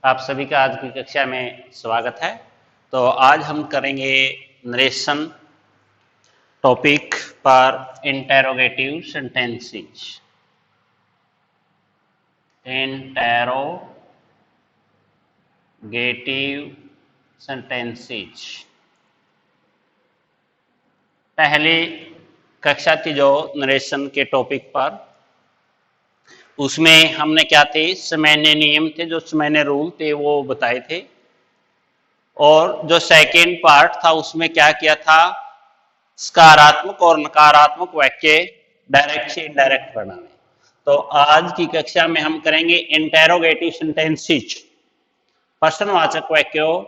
आप सभी का आज की कक्षा में स्वागत है। तो आज हम करेंगे नरेशन टॉपिक पर इंटेरोगेटिव सेंटेंसेस। इंटेरोगेटिव सेंटेंसेस पहली कक्षा थी जो नरेशन के टॉपिक पर, उसमें हमने क्या थे, सामान्य नियम थे, जो सामान्य रूल थे वो बताए थे। और जो सेकेंड पार्ट था उसमें क्या किया था, सकारात्मक और नकारात्मक वाक्य डायरेक्ट से इनडायरेक्ट बनाने। तो आज की कक्षा में हम करेंगे इंटेरोगेटिव सेंटेंसेस, प्रश्नवाचक वाक्यों।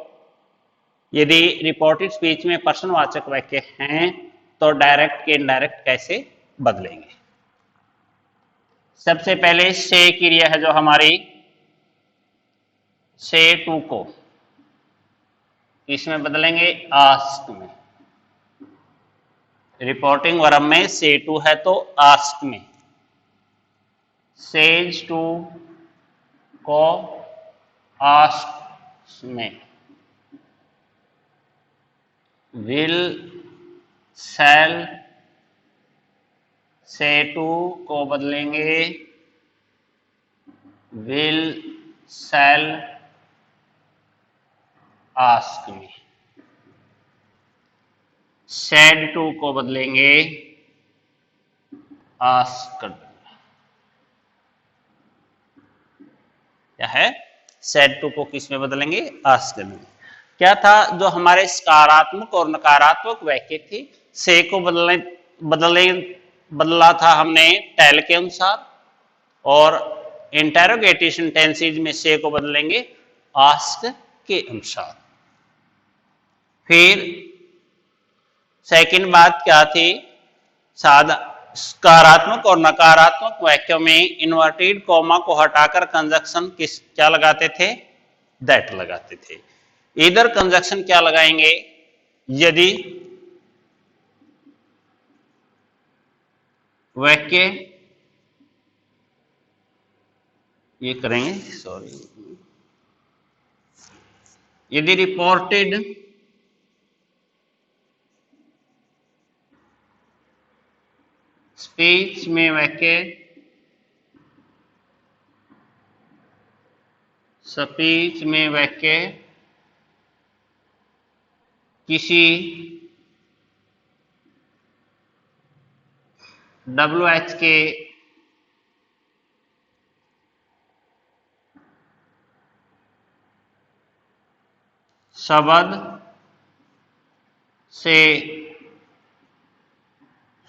यदि रिपोर्टेड स्पीच में प्रश्नवाचक वाक्य हैं तो डायरेक्ट के इनडायरेक्ट कैसे बदलेंगे। सबसे पहले से क्रिया है जो हमारी, से टू को इसमें बदलेंगे आस्क में। रिपोर्टिंग वर्ब में से टू है तो आस्क में सेज टू को आस्क में, विल शैल से टू को बदलेंगे विल शैल आस्क में। सैड टू को बदलेंगे आस्क्ड। क्या है, सैड टू को किस में बदलेंगे, आस्क्ड में। क्या था, जो हमारे सकारात्मक और नकारात्मक वाक्य थे, से को बदला था हमने टेल के अनुसार, और इंटेरोगेटिव सेंटेंसेस में से को बदलेंगे आस्क के अनुसार। फिर सेकंड बात क्या थी, सकारात्मक और नकारात्मक वाक्यों में इन्वर्टेड कॉमा को हटाकर कंजक्शन क्या लगाते थे, दैट लगाते थे। इधर कंजक्शन क्या लगाएंगे, यदि वाक्य, ये करेंगे, सॉरी, यदि रिपोर्टेड स्पीच में वाक्य, स्पीच में वाक्य किसी WH के शब्द से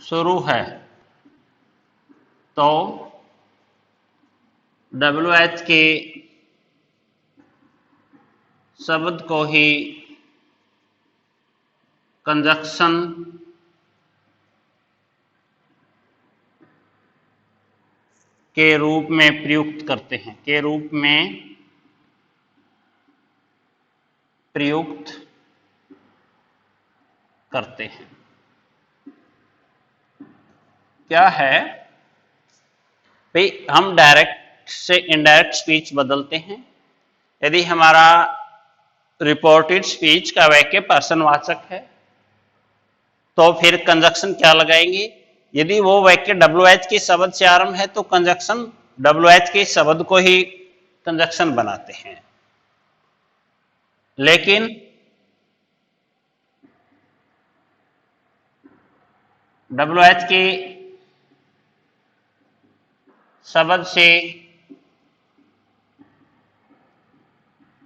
शुरू है तो WH के शब्द को ही कंजक्शन के रूप में प्रयुक्त करते हैं, के रूप में प्रयुक्त करते हैं। क्या है भाई, हम डायरेक्ट से इनडायरेक्ट स्पीच बदलते हैं। यदि हमारा रिपोर्टेड स्पीच का वाक्य पर्सनवाचक है तो फिर कंजक्शन क्या लगाएंगे, यदि वो वाक्य WH के शब्द से आरंभ है तो कंजक्शन WH के शब्द को ही कंजक्शन बनाते हैं। लेकिन WH के शब्द से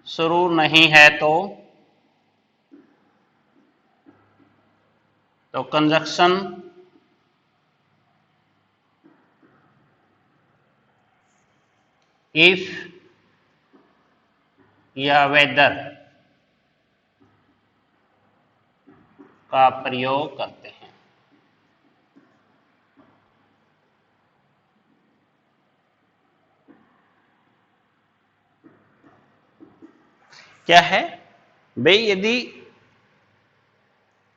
शुरू नहीं है तो कंजक्शन इफ या वेदर का प्रयोग करते हैं। क्या है भाई, यदि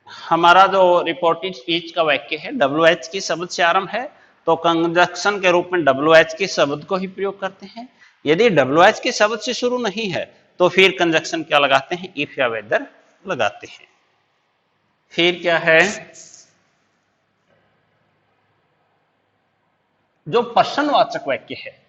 हमारा जो रिपोर्टेड स्पीच का वाक्य है WH के शब्द से आरंभ है तो कंजक्शन के रूप में WH के शब्द को ही प्रयोग करते हैं। यदि WH के शब्द से शुरू नहीं है तो फिर कंजक्शन क्या लगाते हैं, इफ या वेदर लगाते हैं। फिर क्या है, जो प्रश्नवाचक वाक्य है,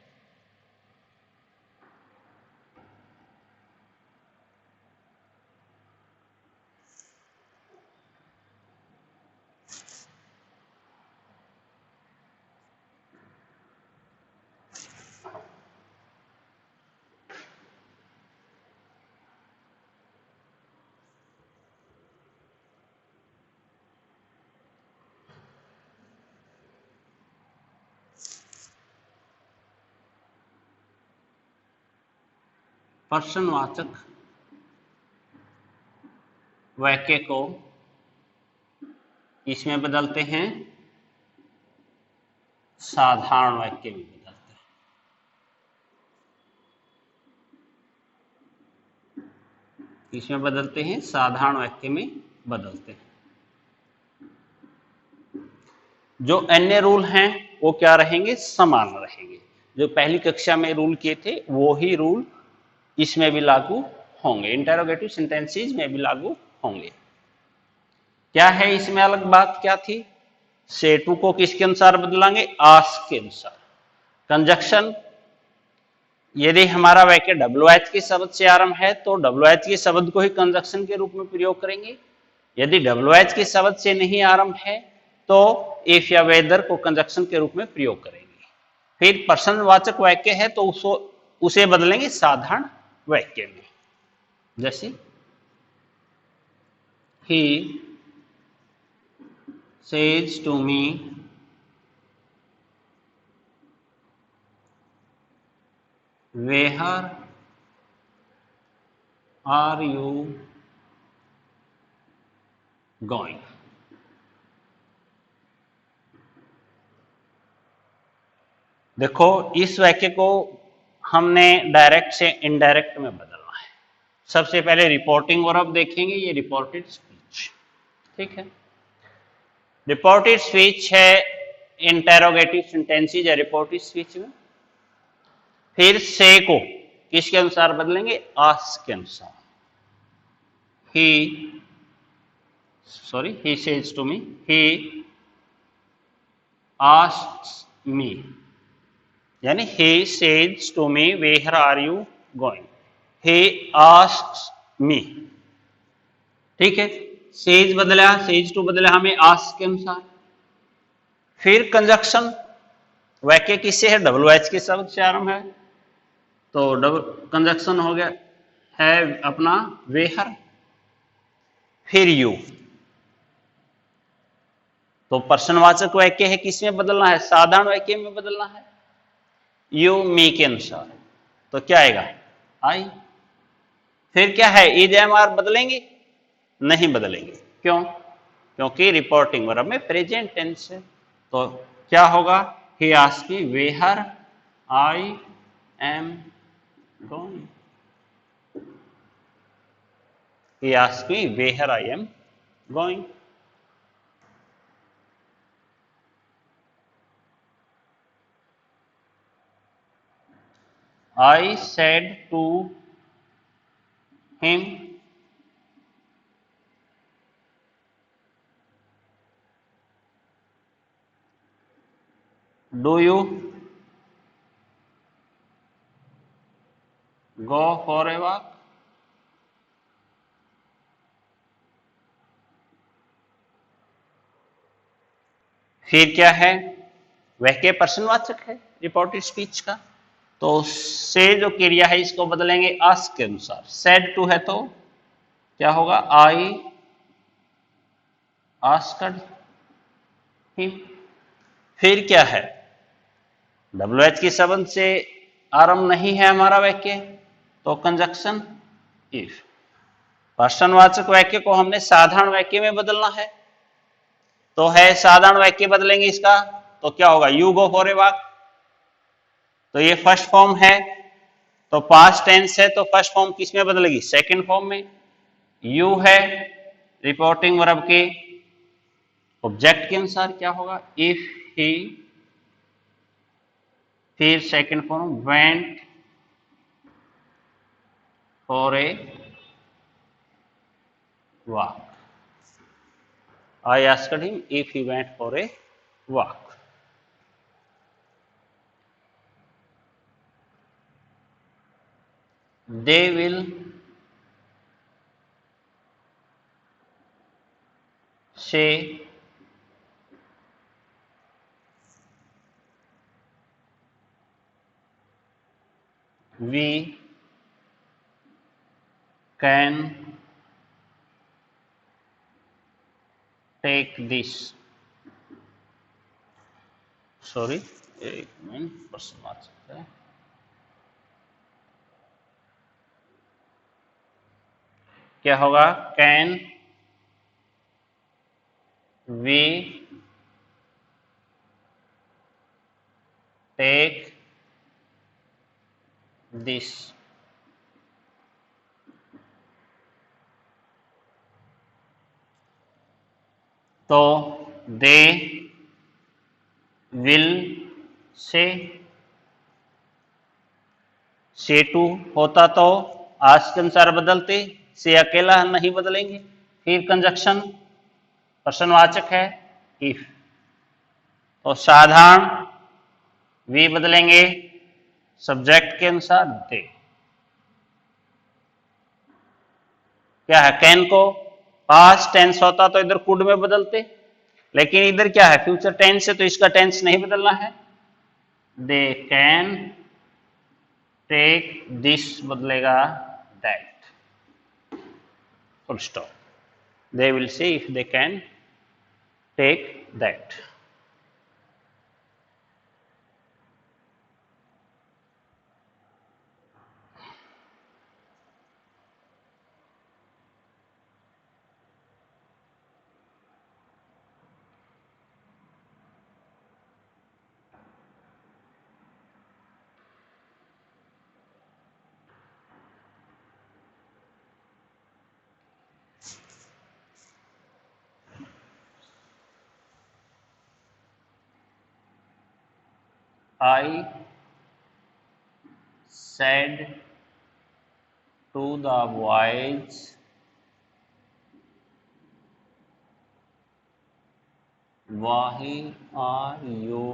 प्रश्नवाचक वाक्य को इसमें बदलते हैं, साधारण वाक्य में बदलते हैं। इसमें बदलते हैं, साधारण वाक्य में बदलते हैं। जो अन्य रूल हैं वो क्या रहेंगे, समान रहेंगे। जो पहली कक्षा में रूल किए थे वो ही रूल इसमें भी लागू होंगे, इंटरोगेटिव सेंटेंसेस में भी लागू होंगे। क्या है इसमें अलग बात क्या थी, से टू को किसके अनुसार बदलांगे, आस्क के अनुसार। कंजक्शन, यदि हमारा वाक्य WH के शब्द से आरंभ है तो WH के शब्द को ही कंजक्शन के रूप में प्रयोग करेंगे। यदि WH के शब्द से नहीं आरंभ है तो इफ या वेदर को कंजक्शन के रूप में प्रयोग करेंगे। फिर प्रश्नवाचक वाक्य है तो उसे बदलेंगे साधारण वाक्य में। जैसे he says to me where are you going। देखो इस वाक्य को हमने डायरेक्ट से इनडायरेक्ट में बदलना है। सबसे पहले रिपोर्टिंग वर्ब देखेंगे, ये रिपोर्टेड स्पीच, ठीक है। रिपोर्टेड स्पीच है इंटेरोगेटिव सेंटेंसेस या रिपोर्टेड स्पीच में। फिर से को किसके अनुसार बदलेंगे, आस्क के अनुसार। he says to me, he asks me, यानी he says to me where are you going, he asks me, ठीक है। सेज बदला, सेज टू बदला हमें आस्क के अनुसार। फिर कंजक्शन, वाक्य किससे है, WH के शब्द से आरंभ है तो कंजक्शन हो गया है अपना वेहर। फिर यू, तो प्रश्नवाचक वाक्य है किसमें बदलना है, साधारण वाक्य में बदलना है, यू मी के अनुसार। तो क्या आएगा, आई। फिर क्या है, इज एम आर बदलेंगे, नहीं बदलेंगे। क्यों, क्योंकि रिपोर्टिंग वर्ब में प्रेजेंट टेंस है। तो क्या होगा, he asked me where I am going, he asked me where I am going। I said to him do you go for a walk। फिर क्या है, वाक्य प्रश्नवाचक है रिपोर्टेड स्पीच का, तो से जो क्रिया है इसको बदलेंगे आस्क के अनुसार। सेड टू है तो क्या होगा, आई आस्क्ड हिम। फिर क्या है, WH के शब्द से आरंभ नहीं है हमारा वाक्य तो कंजक्शन इफ। प्रश्नवाचक वाक्य को हमने साधारण वाक्य में बदलना है तो है साधारण वाक्य बदलेंगे इसका तो क्या होगा, you go for a walk. तो ये फर्स्ट फॉर्म है तो पास्ट टेंस है तो फर्स्ट फॉर्म किस में बदलेगी, सेकंड फॉर्म में। यू है रिपोर्टिंग वर्ब के ऑब्जेक्ट के अनुसार क्या होगा, इफ ही फिर second form went for a walk. I asked him if he went for a walk. They will say we can take this। Sorry, एक minute, प्रश्न आ सकता है। क्या होगा? Can we take this. तो दे विल से टू होता तो आज के अनुसार बदलते, से अकेला नहीं बदलेंगे। फिर कंजक्शन प्रश्नवाचक है इफ, तो साधारण वी बदलेंगे सब्जेक्ट के अनुसार दे। क्या है? कैन को पास्ट टेंस होता तो इधर कुड में बदलते, लेकिन इधर क्या है? फ्यूचर टेंस है, तो इसका टेंस नहीं बदलना है। दे कैन टेक दिस बदलेगा that, full stop. They will say if they can take that. I said to the boys, why are you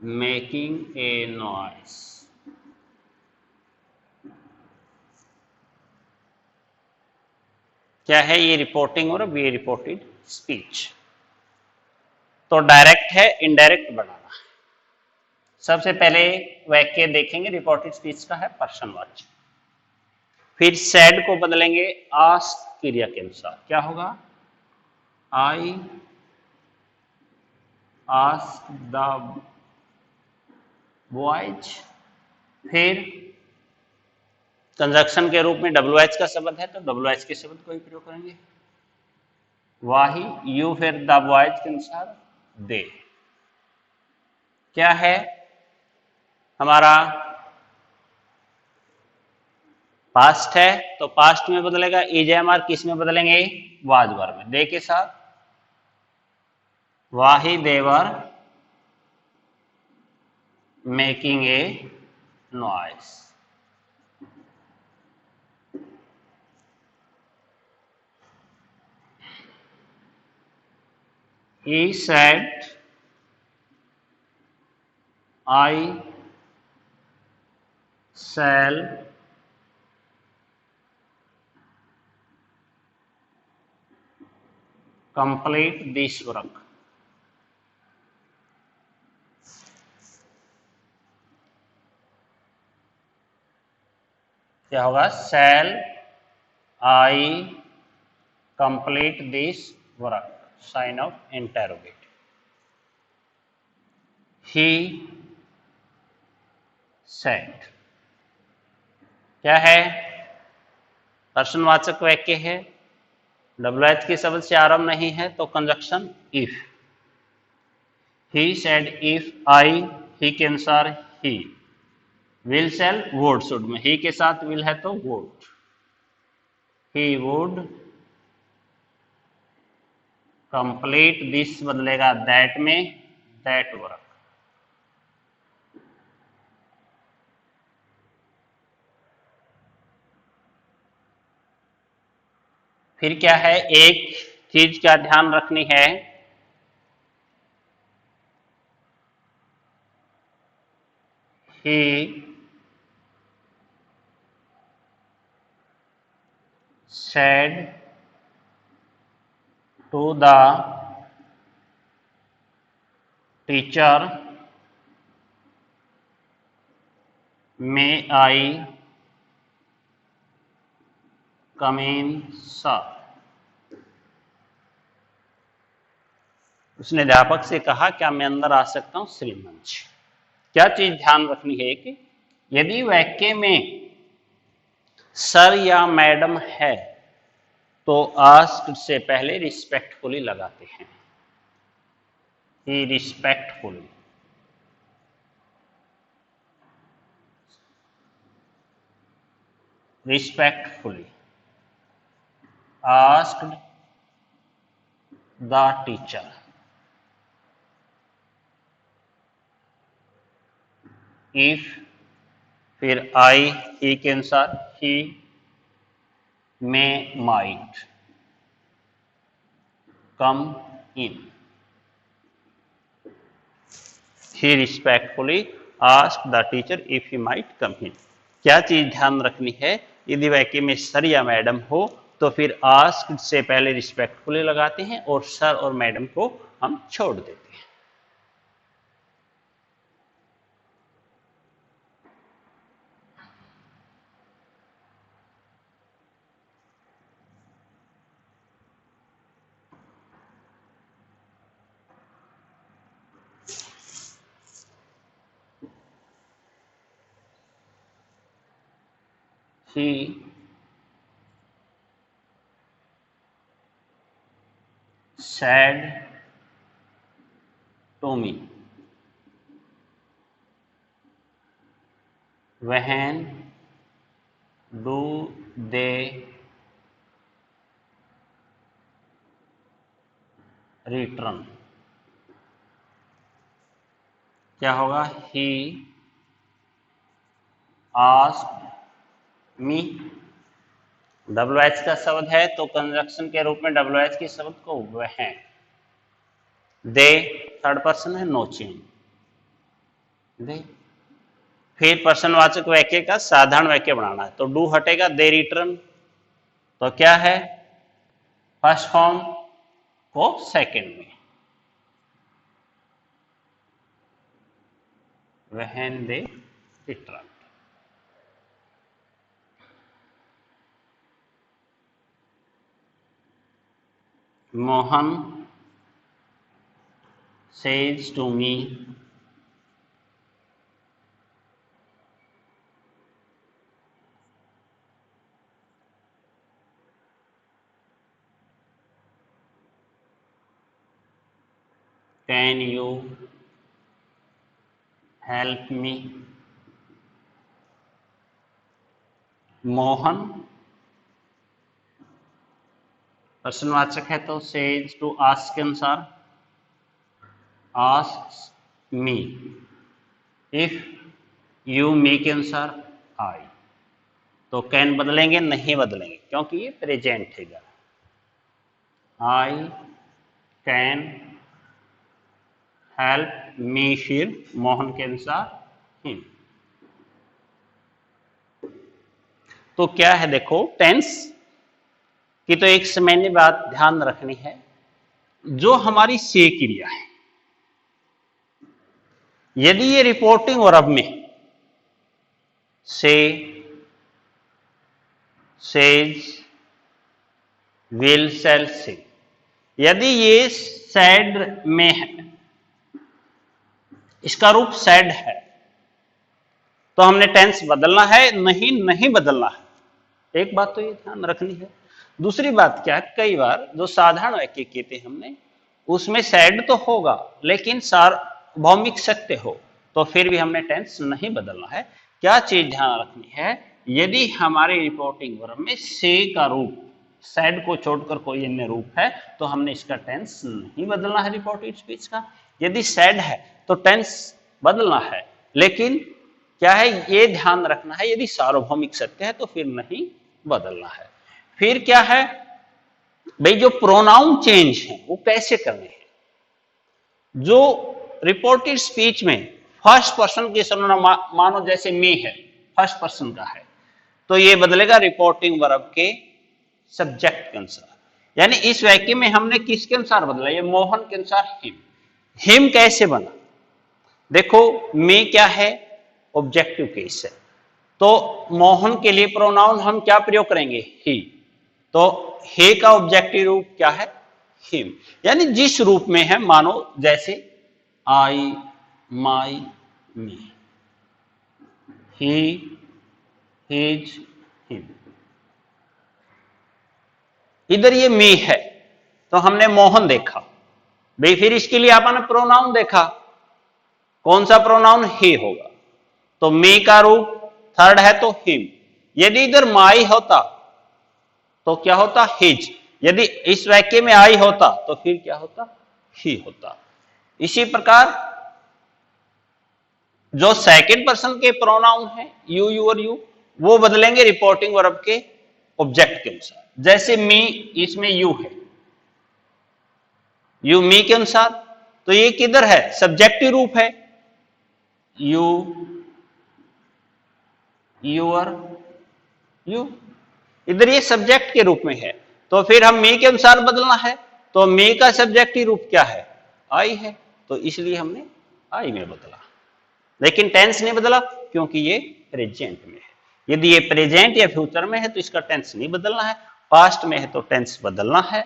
making a noise? क्या है ये? रिपोर्टिंग और वी रिपोर्टेड स्पीच। तो direct है, indirect बनाना। सबसे पहले वाक्य देखेंगे, रिपोर्टेड स्पीच का है पर्सनवाचक। फिर सैड को बदलेंगे आस्क क्रिया के अनुसार। क्या होगा? I ask the boys. फिर कंजक्शन के रूप में डब्ल्यू एच का शब्द है, तो डब्ल्यू एच के शब्द को ही प्रयोग करेंगे। वाही यू, फिर द बॉयज के अनुसार दे। क्या है हमारा? पास्ट है, तो पास्ट में बदलेगा इज एम आर, किस में बदलेंगे? वाज वर में, दे के साथ। Why they were making a noise. He said, I shall complete this work। क्या होगा? shall I complete this work, sign of interrogative। He said, क्या है? प्रश्नवाचक वाक्य है, डब्ल्यू एच के शब्द से आरंभ नहीं है, तो conjunction if. He said if I, he के अनुसार he. Will shall would should में, ही के साथ विल है तो would. He would complete this बदलेगा दैट में, दैट वर्क। फिर क्या है, एक चीज क्या ध्यान रखनी है, he said to the teacher, may I come in sir? उसने अध्यापक से कहा क्या मैं अंदर आ सकता हूं श्रीमंच। क्या चीज ध्यान रखनी है कि यदि वाक्य में सर या मैडम है तो आस्क्ड से पहले रिस्पेक्टफुली लगाते हैं, he respectfully. Respectfully asked the teacher, if फिर आई, ही के अनुसार he, may, might come in. He respectfully ask the teacher if he might come in. क्या चीज ध्यान रखनी है, यदि वाक्य में सर या मैडम हो तो फिर आस्क से पहले रिस्पेक्टफुली लगाते हैं और सर और मैडम को हम छोड़ देते हैं। He said to me, when do they return? क्या होगा, he asked me। WH का शब्द है तो कंजक्शन के रूप में WH के शब्द को वह, दे थर्ड पर्सन है, नो चेंज, दे। फिर पर्सनवाचक वाक्य का साधारण वाक्य बनाना है तो डू हटेगा, दे रिटर्न। तो क्या है, फर्स्ट फॉर्म को सेकंड में, when they return. Mohan says to me, can you help me? Mohan प्रश्नवाचक है तो सेज टू आस्क के अनुसार आस्क मी, इफ यू मी के अनुसार आई। तो कैन बदलेंगे, नहीं बदलेंगे क्योंकि ये प्रेजेंट है। आई कैन हेल्प मी, फिर मोहन के अनुसार हिम। तो क्या है, देखो टेंस की तो एक सामान्य बात ध्यान रखनी है, जो हमारी से क्रिया है यदि ये रिपोर्टिंग वर्ब में से, सेज, विल, शैल, से, यदि ये सैड में है, इसका रूप सैड है, तो हमने टेंस बदलना है, नहीं बदलना है। एक बात तो ये ध्यान रखनी है। दूसरी बात क्या है, कई बार जो साधारण वाक्य कहते हैं हमने, उसमें सैड तो होगा लेकिन सार्वभौमिक सत्य हो, तो फिर भी हमने टेंस नहीं बदलना है। क्या चीज ध्यान रखनी है, यदि हमारे रिपोर्टिंग वर्ब में से का रूप सैड को छोड़कर कोई अन्य रूप है तो हमने इसका टेंस नहीं बदलना है रिपोर्टेड स्पीच का। यदि सैड है तो टेंस बदलना है, लेकिन क्या है ये ध्यान रखना है यदि सार्वभौमिक सत्य है तो फिर नहीं बदलना है। फिर क्या है भाई, जो प्रोनाउन चेंज है वो कैसे करने हैं। जो रिपोर्टेड स्पीच में फर्स्ट पर्सन की सर्वनाम मानो जैसे मी है, फर्स्ट पर्सन का है, तो ये बदलेगा रिपोर्टिंग वर्ब के सब्जेक्ट के अनुसार। यानी इस वाक्य में हमने किसके अनुसार बदला, ये मोहन के अनुसार हिम। हिम कैसे बना, देखो मी क्या है, ऑब्जेक्टिव केस है, तो मोहन के लिए प्रोनाउन हम क्या प्रयोग करेंगे, ही। तो हे का ऑब्जेक्टिव रूप क्या है, हिम। यानी जिस रूप में है, मानो जैसे आई, माई, मी, ही, हिज, हिम। इधर ये मी है तो हमने मोहन देखा भाई, फिर इसके लिए आपने प्रोनाउन देखा, कौन सा प्रोनाउन, ही होगा, तो मी का रूप थर्ड है तो हिम। यदि इधर माई होता तो क्या होता, हिज। यदि इस वाक्य में आई होता तो फिर क्या होता, ही होता। इसी प्रकार जो सेकंड पर्सन के प्रोनाउन है यू, यूर, यू, वो बदलेंगे रिपोर्टिंग वर्ब के ऑब्जेक्ट के अनुसार। जैसे मी, इसमें यू है, यू मी के अनुसार, तो ये किधर है, सब्जेक्टिव रूप है, यू, यूर, यू, इधर ये सब्जेक्ट के रूप में है, तो फिर हम मी के अनुसार बदलना है, तो मी का सब्जेक्टिव रूप क्या है, आई है, तो इसलिए हमने आई में बदला। लेकिन टेंस नहीं बदला क्योंकि ये प्रेजेंट में है। यदि ये प्रेजेंट या फ्यूचर में है तो इसका टेंस नहीं बदलना है, पास्ट में है तो टेंस बदलना है।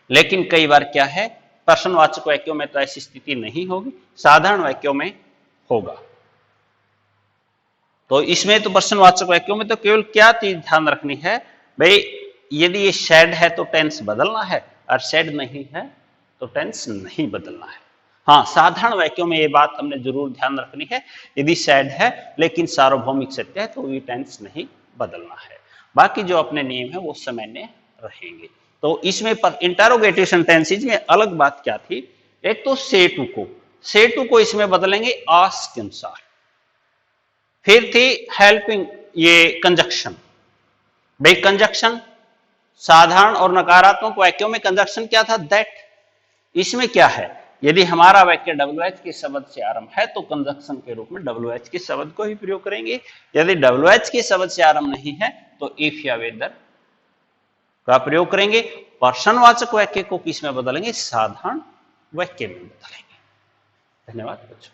लेकिन कई बार क्या है, प्रश्नवाचक वाक्यों में तो ऐसी स्थिति नहीं होगी, साधारण वाक्यों में होगा। तो इसमें तो प्रश्नवाचक वाक्यों में तो केवल क्या चीज ध्यान रखनी है भाई, यदि ये सैड है तो टेंस बदलना है, और सैड नहीं है तो टेंस नहीं बदलना है। हाँ, साधारण वाक्यों में ये बात हमने जरूर ध्यान रखनी है, यदि सैड है लेकिन सार्वभौमिक सत्य है तो ये टेंस नहीं बदलना है। बाकी जो अपने नियम है वो सामान्य रहेंगे। तो इसमें पर इंटरोगेटिव सेंटेंसेज में अलग बात क्या थी, एक तो से टू को इसमें बदलेंगे आस्क के अनुसार। फिर थी हेल्पिंग, ये कंजक्शन। भाई कंजक्शन साधारण और नकारात्मक वाक्यों में कंजक्शन क्या था, दैट। इसमें क्या है, यदि हमारा वाक्य WH के शब्द से आरंभ है तो कंजक्शन के रूप में WH के शब्द को ही प्रयोग करेंगे। यदि WH के शब्द से आरंभ नहीं है तो इफ या वेदर का प्रयोग करेंगे। प्रश्नवाचक वाक्य को किस में बदलेंगे, साधारण वाक्य में बदलेंगे। धन्यवाद बच्चों।